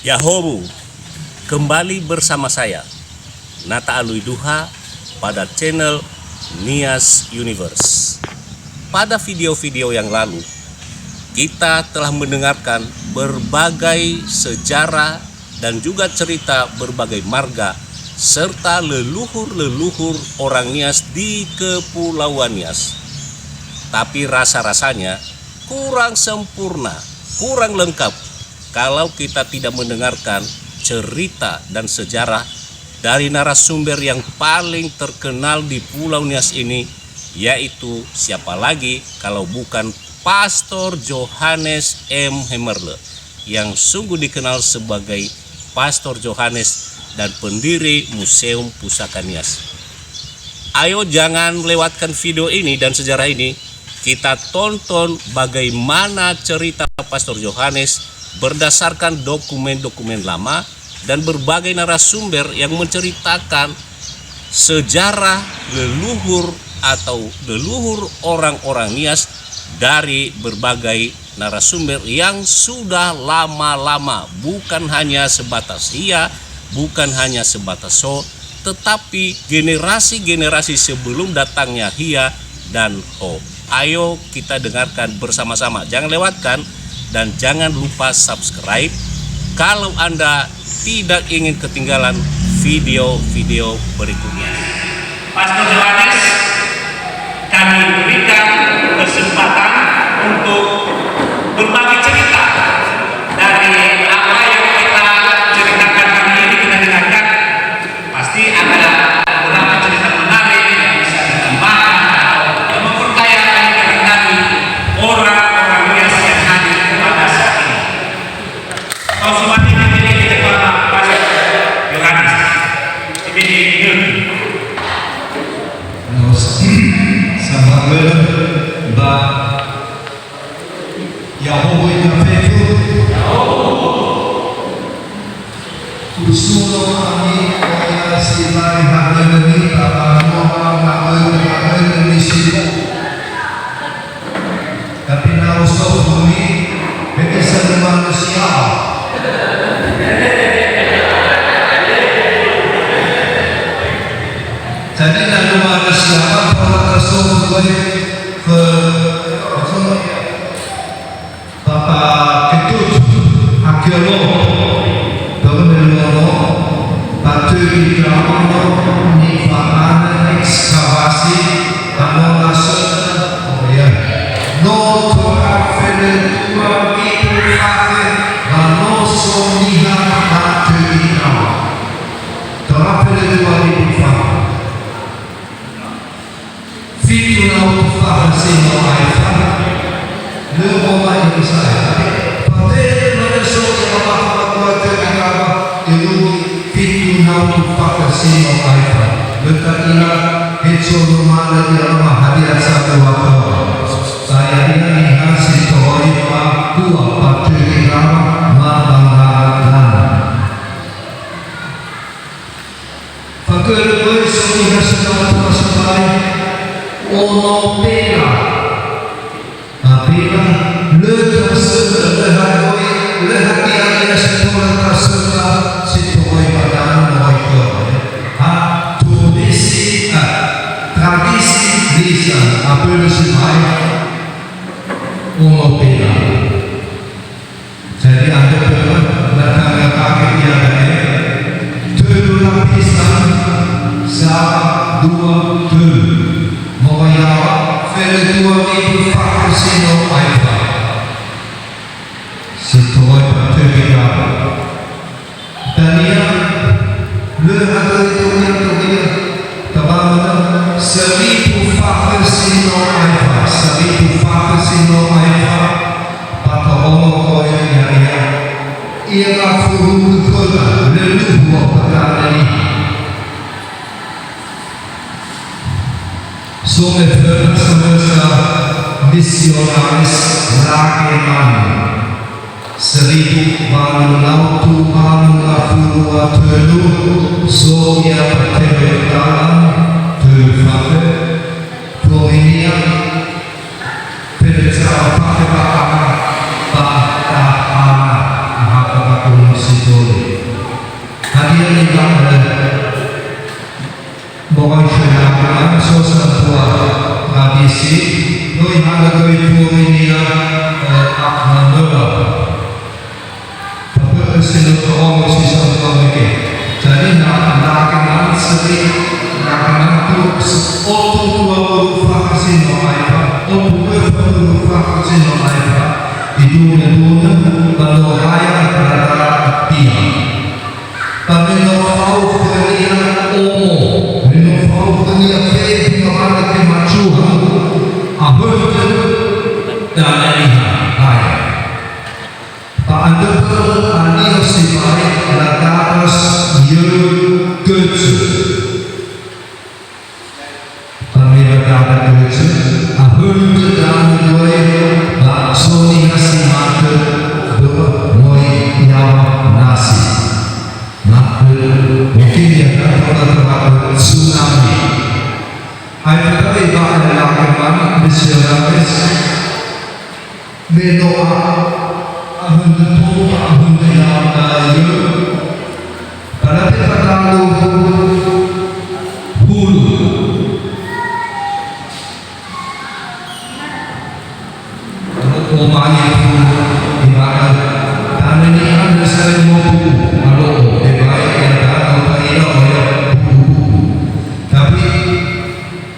Yahobu, kembali bersama saya Nata Alui Duha pada channel Nias Universe. Pada video-video yang lalu kita telah mendengarkan berbagai sejarah dan juga cerita berbagai marga serta leluhur-leluhur orang Nias di Kepulauan Nias. Tapi rasa-rasanya kurang sempurna, kurang lengkap kalau kita tidak mendengarkan cerita dan sejarah dari narasumber yang paling terkenal di Pulau Nias ini, yaitu siapa lagi kalau bukan Pastor Johannes M. Hemerle, yang sungguh dikenal sebagai Pastor Johannes dan pendiri Museum Pusaka Nias. Ayo jangan lewatkan video ini dan sejarah ini, kita tonton bagaimana cerita Pastor Johannes berdasarkan dokumen-dokumen lama dan berbagai narasumber yang menceritakan sejarah leluhur atau leluhur orang-orang Nias dari berbagai narasumber yang sudah lama-lama, bukan hanya sebatas Hia, bukan hanya sebatas So, tetapi generasi-generasi sebelum datangnya Hia dan Ho. Ayo kita dengarkan bersama-sama, jangan lewatkan. Dan jangan lupa subscribe kalau Anda tidak ingin ketinggalan video-video berikutnya. Pastor Johannes, kami berikan kesempatan untuk berbagi cerita dari apa yang kita ceritakan hari ini. Kita dengarkan, pasti ada beberapa cerita menarik yang bisa ditambahkan atau memperkaya pikiran kami orang-orang Nias yang hadir pada saat ini. Kau semua ini kita kepada Pastor Johannes. Ini Sampai bah Yahobu yang faithful, Kusuno kami kaya silai hadani tabanuha ngamen di situ. Tapi nausof bumi bagi semua manusia. Jadi lalu manusia para rasul ke Bapak Ketut arkeolog bermenolong batu di dalam nifaan ekskavasi anu masuk no terafele dua itu kafir no somiha batu di dalam terafele dua itu kafir fitna utfah sino aifa le Roma Israel pada manusia yang Allah berkata itu fitna utfah sino aifa berkata itu rumah yang hadiah satu waktu saya ini hasil toipa dua patri ramah mabanggalan fakir bersih hasil sesuai ono pena apabila le tersedahoi le hati anda setelah tersedah situoi badan mereka tradisi lisan apabila semai ono pena jadi ada pernah datang kaki yang ada tujuh lapisan sama dua tujuh Moya fele dua ribu fakir sino aifa setuai patria dan yang lehatu itu yang terkini tabanan 1000 fakir sino aifa 1000 fakir sino aifa pada orang koya yang ia furu kola leluhur perkara ini. Som semesta misionaris lakeman 1000 baru lautu baru afurua telu soya patebe dalam terfafe prominia penetra fakta bahata mahakabakun situ ini bahwa syariat suatu tradisi, noi ada ini tapi seluruh orang siswa mereka. Jadi nak sendiri nak terus untuk vaksin mereka, untuk vaksin mereka itu kalau raya berada dia. Tapi kalau kerja umum, kalau kerja fake, kalau kerja macuan, apa dan raya. Tak ada alih sipai atas ye kerja. Kami berada kerja, apa dan dua bakso ni nasi makan dua moi nyawa nasi. Mungkin dia akan tsunami. Ayat tadi bahawa lakukan bisnis berdoa, ahun yang ayu. Pada kita tahu hulu. Omanya hulu di mana dan ini ada sering mahu kalau baik yang tahu tidak boleh tapi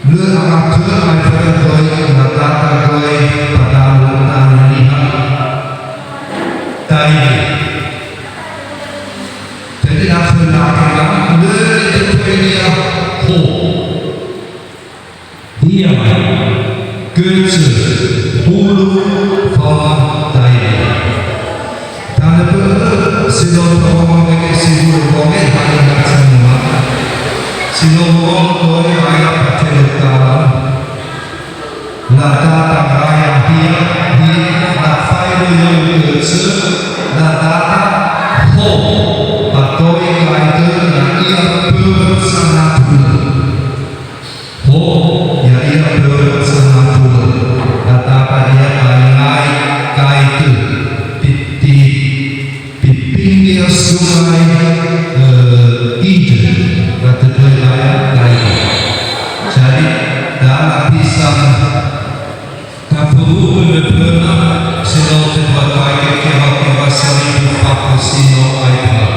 le akan ada boleh mengatakan boleh pada lutan ini tadi jadi langsung lakukan le itu dia ho dia kerja hulu faham tadi dan sidang orang yang sibuk orang yang semua sidang orang yang bercerita nada raya dia di nafai yang kerja nada ho atau yang ia bersama ho yang ia bersama nada dia mengenai kaitu pinggir sungai Eden kata ayat lain. Jadi dalam pisang kapuru benar-benar sino terbaik kira-kira 1,400 sino ayat.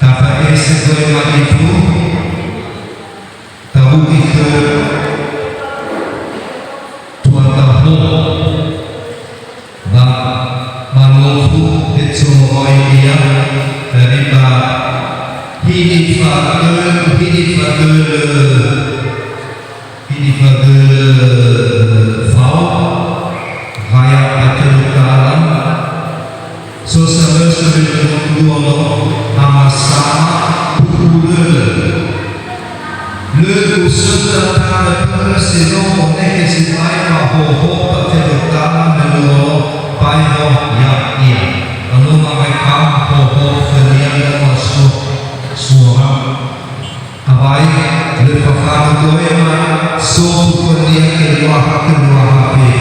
Apa sesuai itu tahu itu Tuhan tahu manufu itu dia dari fau raya pacaran sosial dua nama sama le usaha tanda persiapan nekesipai mahoho pacaran menurut Bayo ya iya, lalu mereka pohon kalian masuk suara abai lepas itu yang suku kalian kedua hari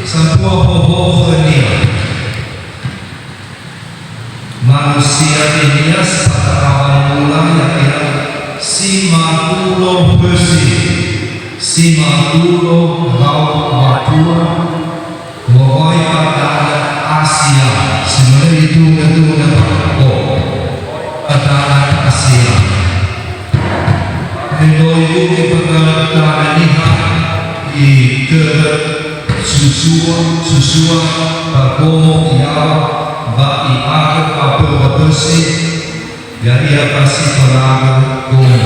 sebuah pohon kalian manusia ini pada awal mula yang simakulo bersih simakulo raut batua Wahai pada Asia, sebenarnya itu adalah Asia. Menuju kepada ini ke susua bagomo tiawa bagi apa bersih dari masih pada gomo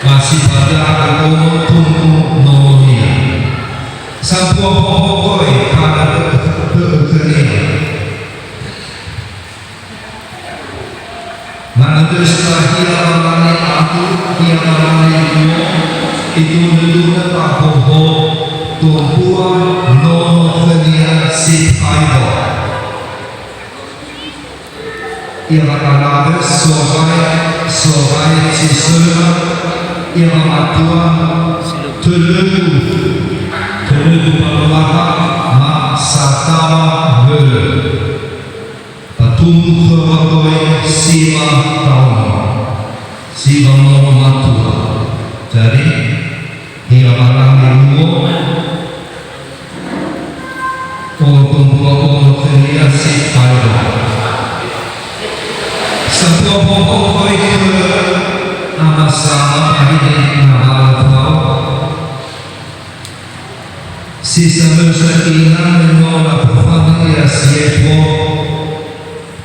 masih pada gomo tunggu nomonia. Sebuah pokok pada berkeringat. Mana terselah hilang aku yang itu menurut pokok tumpuan nono keringat si ayo. Yang akan ada sorai siswa yang matuan terlalu Kedua mak satawa Sima tahun Sima Matua. Jadi dia barang di luar untuk membawa kreasi pada sebuah pokok itu amat sama hari Natal sisa bersekian menolak perfandia siapa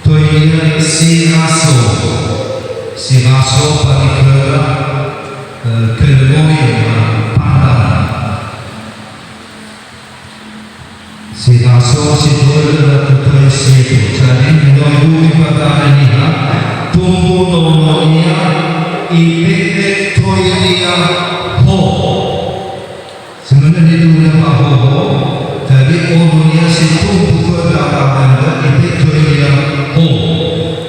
toinya si raso pada kelompok pandang si raso si toinya tetap siapa jadi menolak pada ini tumbuh nomornya ipek toinya ho sebenarnya itu nama ho jadi orangnya si tumbuh kedatangan ipek toinya ho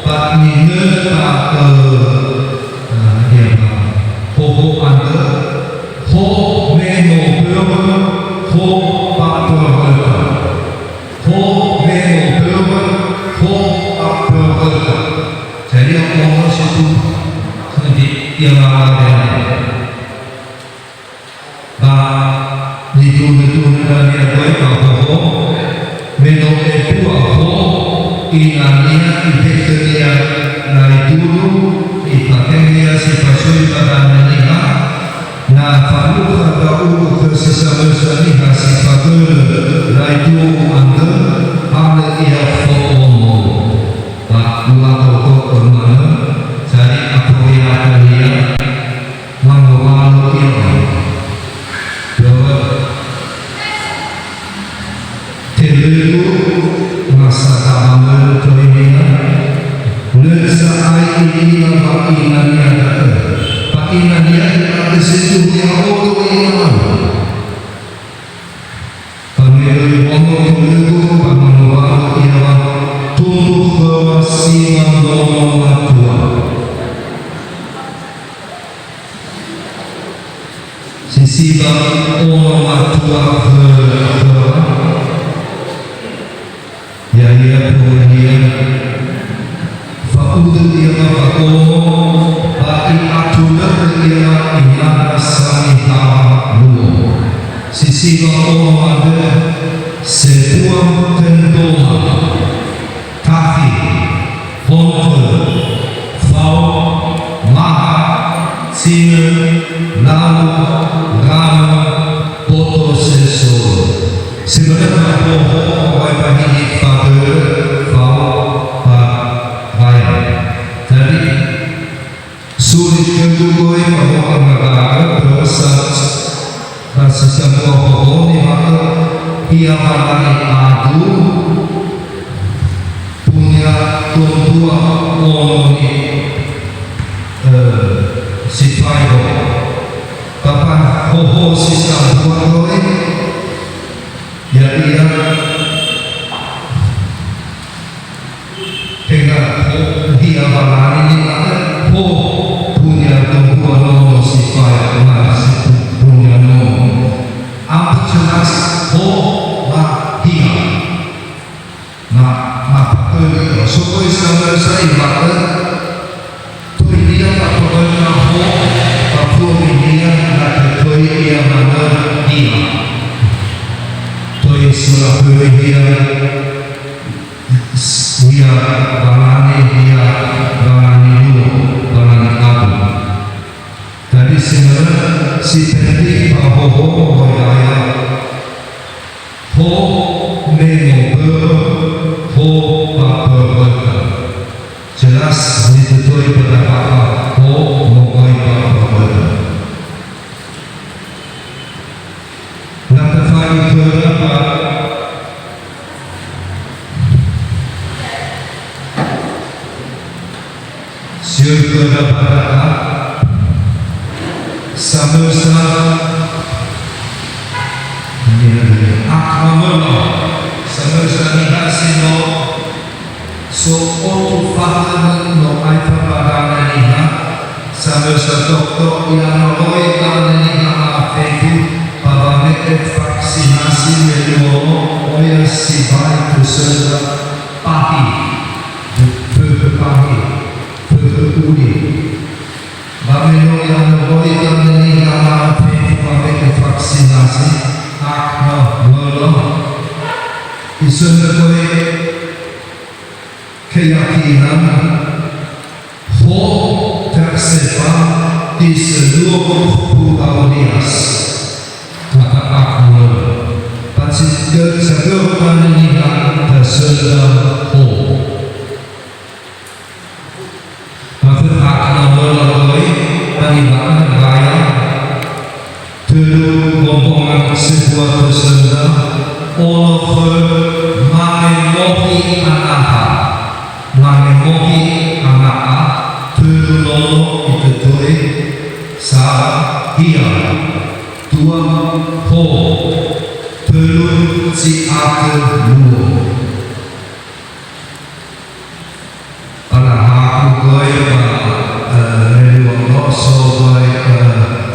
pak minta ho anda ho meno belum ho pak berkata ho meno belum ho pak berkata. Jadi orang situ nanti yang ada bah itu dan dia baik apa minum itu apa ingatnya infeksinya dari dulu ipaknya si pasien pada menikah nah perlu ada urut sesama sekali hasil faktor dari dulu anda ada ia fomo bah ulang bermana cari apa yang dia mengelola dia bahwa terlalu masa taman terima nesa air ini pakinannya pakinannya ada sesuatu yang orang yang pemilik orang terlalu mengelola dia tumbuh berwasi membawa tua sisi bang orang tua ya ia punya fakudu dia fakomo bagi aturan dia ingat sani tahu sisi bang orang ada sebuah tentuan Kafi, Honkel, Fau, Maha, Sinel, Lalu, Rama, Poto, Sensor. Sebenarnya Poho, Waipahini, Fadil, Fau, Raya. Jadi, sulit kedua bahwa mereka bersat sesama Poho ni maka ia malah adu tumbuh orang ini sifai ho papa ho sisa buat kau ya dia tengah dia balan ini ho punya tumbuh orang sifai mas punya nom apa jelas ho lah dia supaya sampai saya makan tu dia tak pernah ho tapi dia nak tu dia mana dia tu istilah dia balani dulu balani aku tadi sebenarnya si penting bahwa ho ya ho ho jelas ditutupi pada apa ho mengoi apa nanti file berapa siapa berapa sama-sama akramallah sama-sama hasino so otu fahaman no aifa padana niha sama-sama doktor yang roy kana niha afeku pabamete vaksinasi meluomo oya sibai kusela pahi pahi Isundakoy keyakinan ho tersebar di seluruh pulau Nias. Kata Akmal, pasti segera mengingat tersebar ho. Maksud Akmal melalui pengibaran raya dulu rombongan sebuah tersebar oleh mengemohi anak dulu itu tuh saat dia tuan ho dulu si aku lu pada aku goi reluang sobai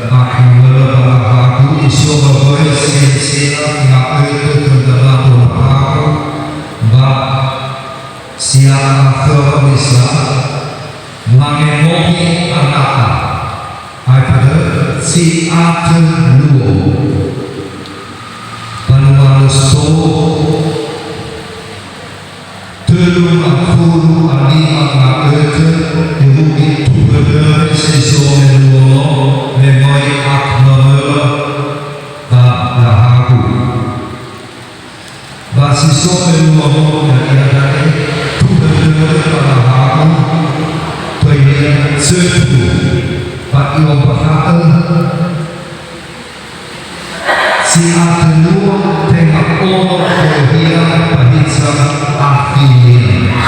aku pada aku isu goi sila ngaku itu terdalam aku bak siapa bisa mengemohi anak ada si aku lu panualusto dulu aku anima ngaku dibuki tuh sesuatu dulu memori akmal aku basi soal dulu yang ada tuh pada aku tuh sesuatu Pak Iwan berkata si akhirnya tengah orang berhilang bahasa akhirnya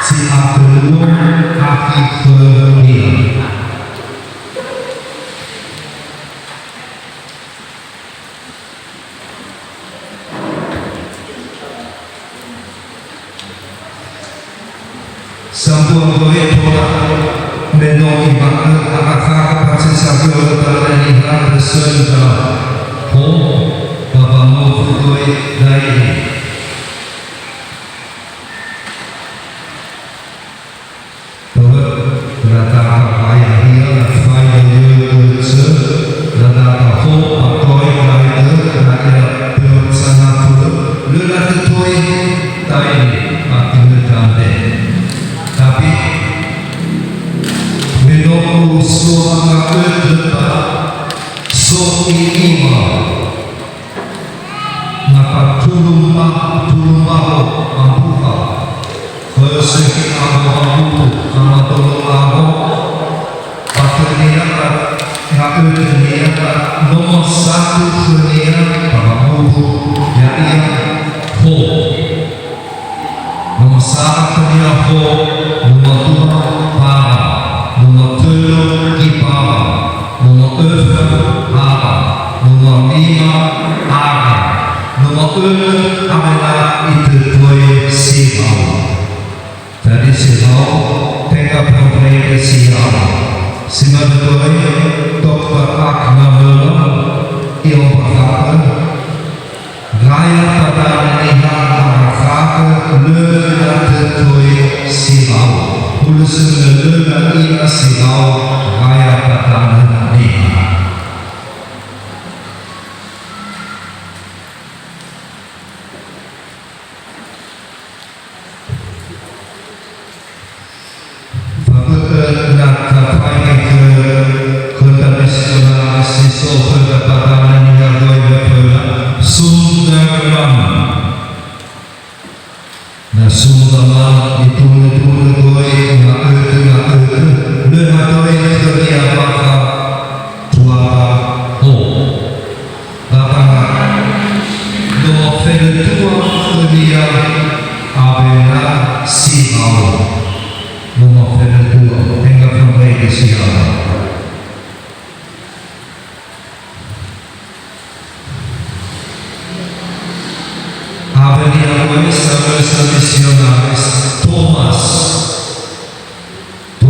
si akhirnya akhir berhilang Sambuan boleh menolak ibadah anak-anak pasien sambil berniaga bersedekah. Bapa mau berdoa dari berata ayah dia file dia berata ho atoi dari kerana bersama lelah tetoi tai makin bertambah tapi menunggu suara kedepan so ini maka turun mampuka bersih mampu sama tolong aku akhirnya nomor satu dunia mampu jadi ho nomor satu dia ho nomor dua para nomor tiga kipara nomor empat nomor lima nomor 6 adalah itu tuai sihau. Jadi sihau tengah bermain sihau. Sehingga tuai Dr. Akmal yang berkata, raya pada nihan berkata lelah tuai sihau. Urusan lelah ina sihau raya pada nihan.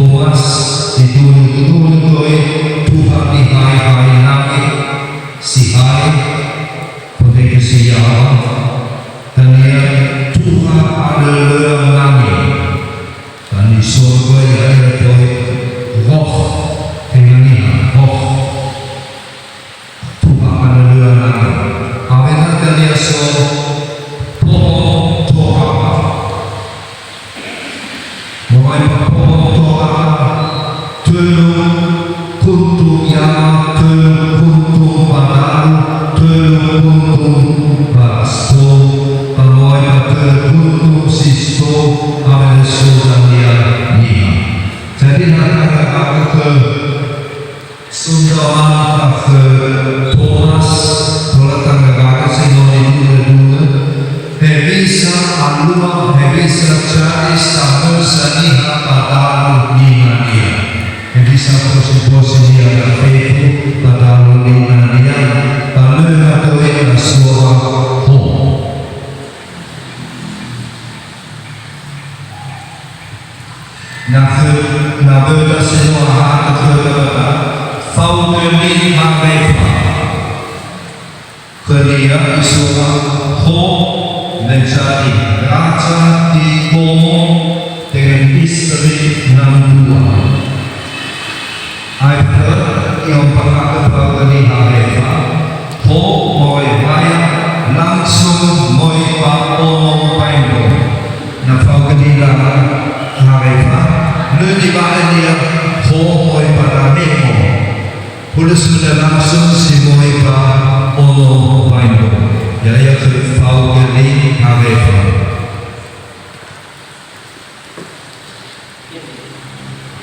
Tuhan Nabela semua hak kepada Faugeli Harefa Kelia Isua Ho menjadi Raja di Gomo dengan istri 62. Aifel yang pernah Faugeli Harefa Ho moi raya langsung moi pa ono paimbo na Faugeli Harefa Ludi baan dia ho moi pada memo Pulus sudah langsung si moi pa ono paimbo ya ke Faugeli Harefa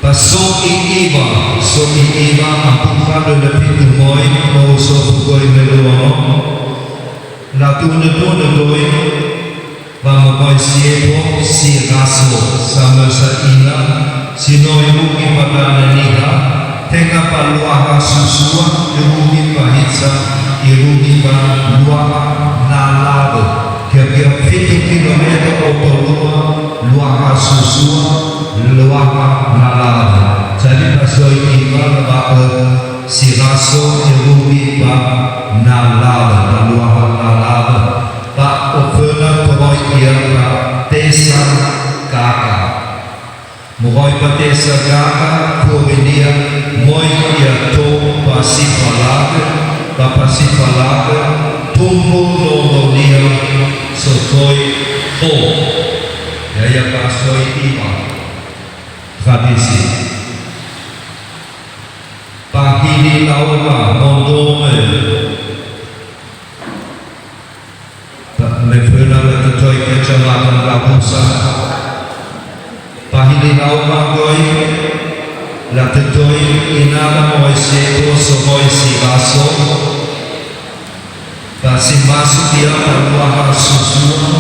Soki Iba ampukan lebih umoi mau sopugoi meluono Latuna doi Vamos siebo si raso sama saina sinoi rugi pada niha tengah paluaha susua irugi pahitsa irugi paluaha nalado kira-kira 50 km otolua luaha susua luaha nalado jadi pasoi iba ba si raso irugi pa nalado luaha nalado Pak Opena Pemoi Ia Tesa Kaka Mohoi Patesa Kaka Kubinia Moi Ia To Pasifalake Pasifalake Tumpu Nomonia Sotoi Ho Yaya Pasoi Ima Tradisi Pahini Lauma Mondome Mefena Letoi Kecamatan Labusa Pahili Lauma Goi Latetoi Inala Moiseko Somoi Sivaso Pasimasu Dia Paluaha Susua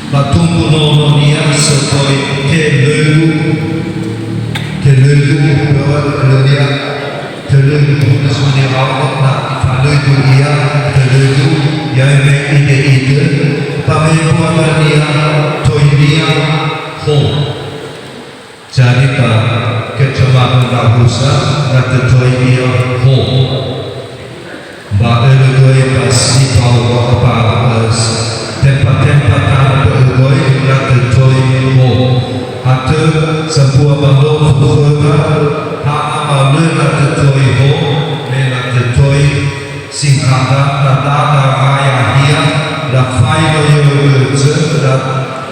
Patumbu Nononia Sotoi Kelelu Kelunia Kelelu Suni Rawat Nak Falelu Dia Kelelu yang ide pemimpin dia toidia ho jadi kecamatan Labusa kata toidia ho baru doi pasti tahu apa tempat-tempat tanah bergoi kata toi ho atau sebuah balok bergoi hak malu kata toi ho kata toi singkatan data raya dia la failo yo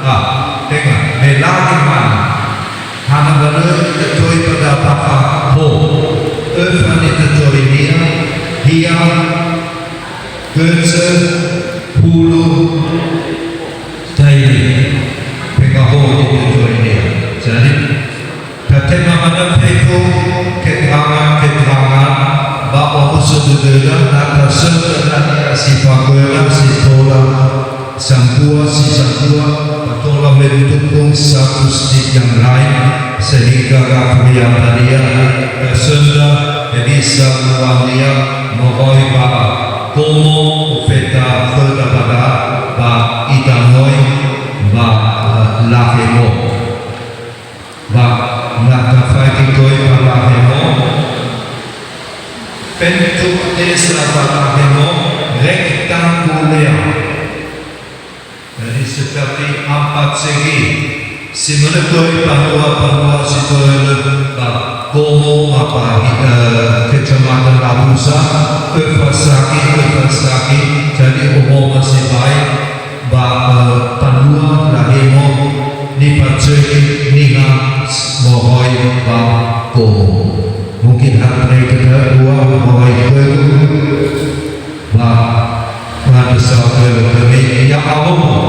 la tengah melagi mana hana baru tetoi pada papa ho erfan tetoi dia kerja hulu daily tengah ho tetoi dia jadi ketengah mana peko keterangan bahawa sesudah nata sebenarnya si pagola si tola sampua patola mendukung satu stik yang lain sehingga rakyat dia kesenda bisa melalui mohoi ba komo feta feta pada ba itanoi ba lahemo ba nata fighting koi ba lahemo bentuk desa Patahemo rektanguler jadi seperti 4 segi si menekoi panua situasi Gomo kecamatan Labusa Evasaki jadi umum masih baik panua lahemo nipacei niha mohoi Gomo mungkin hari kedua mulai baru pada saat kami yang Allah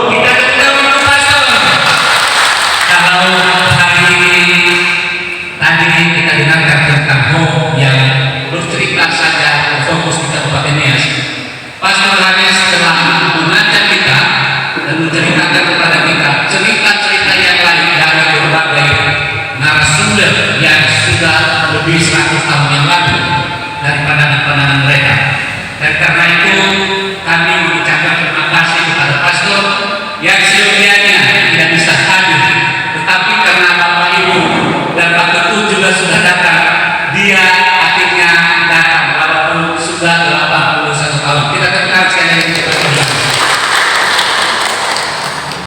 kita ketemu pastor kalau hari tadi kita dengarkan tentang Ho yang bercerita saja fokus kita kepada Nias Pastor Hanes telah mengajak kita dan menceritakan kepada kita cerita-cerita yang lain dari berbagai narasumber yang sudah lebih 100 tahun yang lalu dari pandangan-pandangan mereka. Dan karena itu kami mengucapkan terima kasih kepada Pastor yang seyogianya